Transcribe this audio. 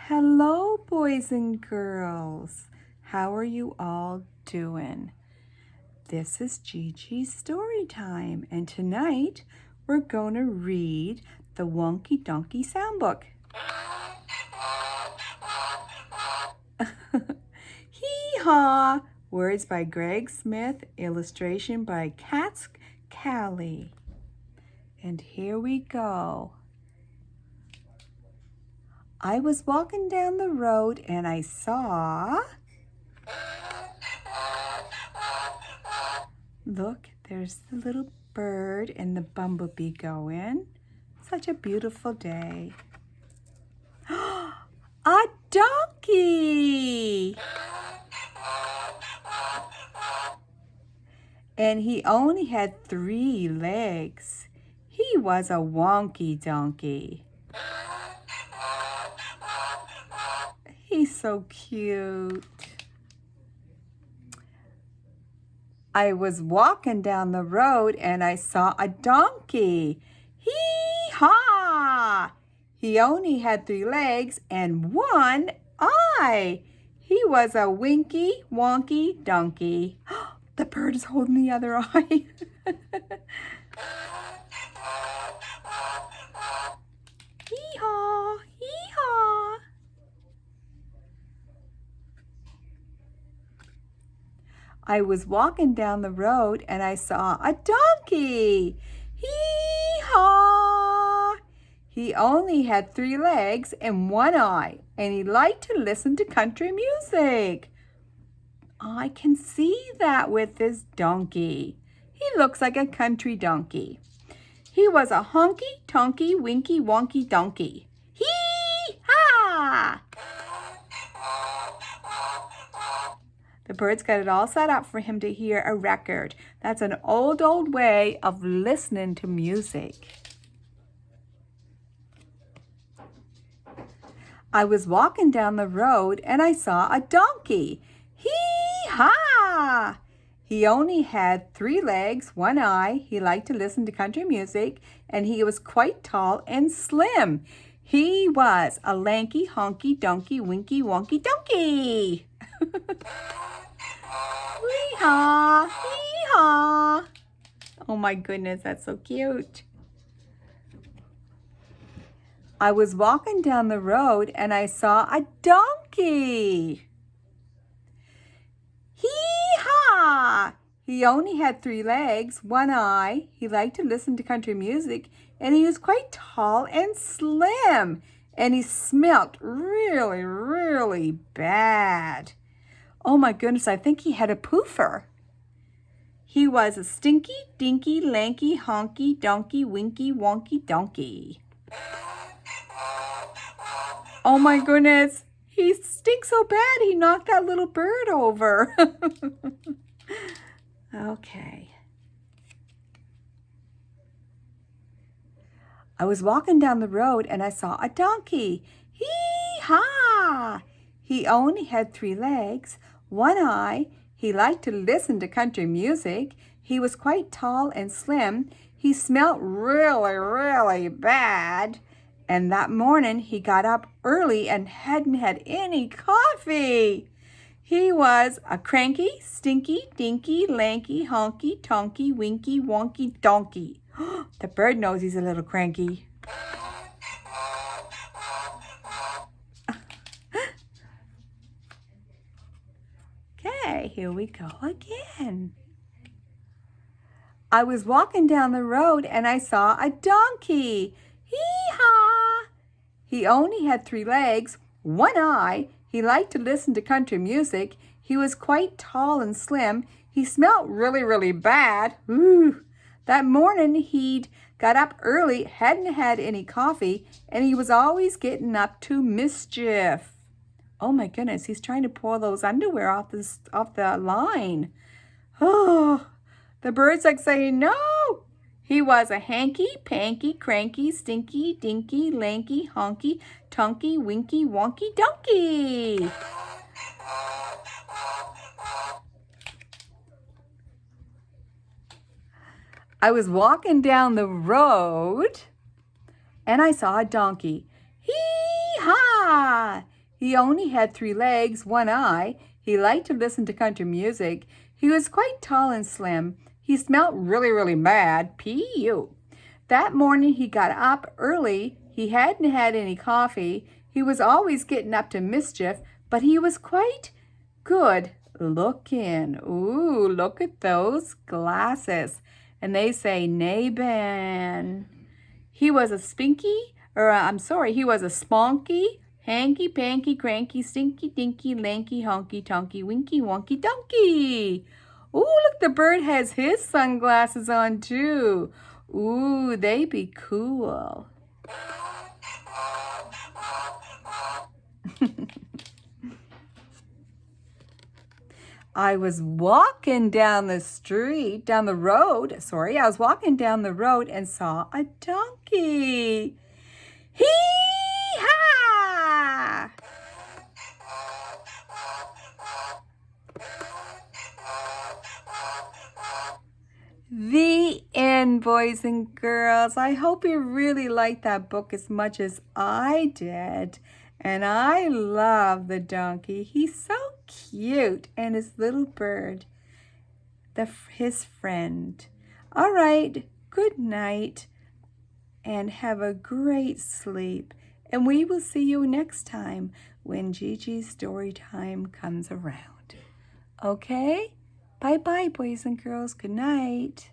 Hello, boys and girls. How are you all doing? This is Gigi's story time, and tonight we're going to read the Wonky Donkey Soundbook. Hee-haw! Words by Greg Smith, illustration by Katz, Crowley. And here we go. I was walking down the road and I saw... Look, there's the little bird and the bumblebee going. Such a beautiful day. A donkey! And he only had 3 legs. He was a wonky donkey. He's so cute. I was walking down the road and I saw a donkey. Hee-haw! He only had 3 legs and 1 eye. He was a winky, wonky donkey. The bird is holding the other eye. Hee-haw, hee-haw. I was walking down the road and I saw a donkey. Hee-haw! He only had 3 legs and 1 eye, and he liked to listen to country music. I can see that with this donkey. He looks like a country donkey. He was a honky, tonky, winky, wonky donkey. Hee-haw! The birds got it all set up for him to hear a record. That's an old way of listening to music. I was walking down the road and I saw a donkey. Hee-haw! He only had 3 legs, 1 eye. He liked to listen to country music, and he was quite tall and slim. He was a lanky, honky, donkey, winky, wonky donkey. Hee-haw, hee-haw. Oh my goodness, that's so cute. I was walking down the road and I saw a donkey. Hee-haw! He only had 3 legs, 1 eye. He liked to listen to country music, and he was quite tall and slim. And he smelt really, really bad. Oh my goodness, I think he had a poofer. He was a stinky, dinky, lanky, honky, donkey, winky, wonky donkey. Oh my goodness, he stinks so bad he knocked that little bird over. Okay. I was walking down the road and I saw a donkey. Hee-haw! He only had 3 legs, 1 eye. He liked to listen to country music. He was quite tall and slim. He smelt really, really bad. And that morning he got up early and hadn't had any coffee. He was a cranky, stinky, dinky, lanky, honky, tonky, winky, wonky donkey. The bird knows he's a little cranky. Okay, here we go again. I was walking down the road and I saw a donkey. Hee-haw! He only had 3 legs, 1 eye. He liked to listen to country music. He was quite tall and slim. He smelt really, really bad. Ooh. That morning he'd got up early, hadn't had any coffee, and he was always getting up to mischief. Oh my goodness, he's trying to pull those underwear off the line. Oh, the bird's like saying no. He was a hanky, panky, cranky, stinky, dinky, lanky, honky, tonky, winky, wonky donkey. I was walking down the road and I saw a donkey. Hee-haw! He only had 3 legs, 1 eye. He liked to listen to country music. He was quite tall and slim. He smelt really, really bad. P.U. That morning he got up early. He hadn't had any coffee. He was always getting up to mischief, but he was quite good looking. Ooh, look at those glasses. And they say Nabin. He was a he was a spunky, hanky, panky, cranky, stinky, dinky, lanky, honky, tonky, winky, wonky, donkey. Ooh, look, the bird has his sunglasses on too. Ooh, they be cool. I was walking down the road and saw a donkey. Hee-haw! The end, boys and girls. I hope you really liked that book as much as I did. And I love the donkey. He's so cute. And his little bird, his friend. All right, good night. And have a great sleep. And we will see you next time when Gigi's story time comes around. Okay? Bye-bye, boys and girls. Good night.